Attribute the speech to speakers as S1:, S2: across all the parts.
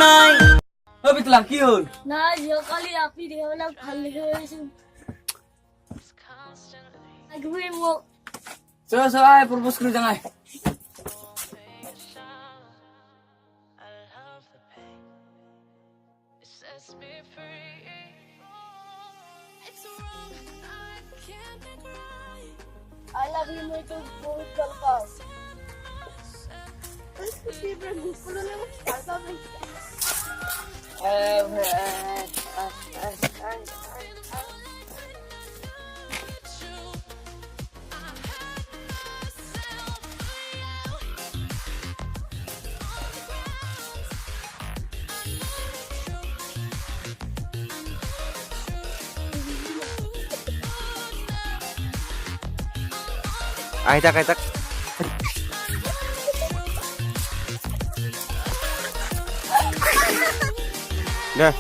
S1: নাই ও বিতলা কি হল
S2: না কালি আপনি রেওলা ভাল লেগে গেছে একবারে মো
S1: চল সবাই প্রপোজ করে জানাই
S2: I love you मैं तो बहुत गल पास इसके पे गुस्सा ले ऐसा नहीं
S3: Ai tak dah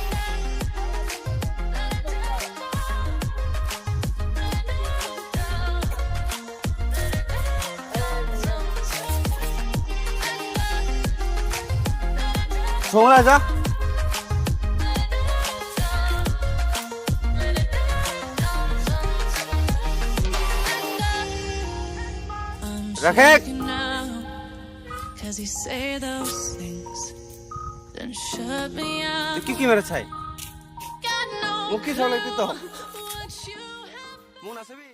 S3: Xuống lại ra Rakhek
S4: Cause you say those things then shut me out
S3: কি মেরে ছাই
S4: got no
S3: মুখ কি সব লাগতে তো
S4: what you have
S3: মন আছে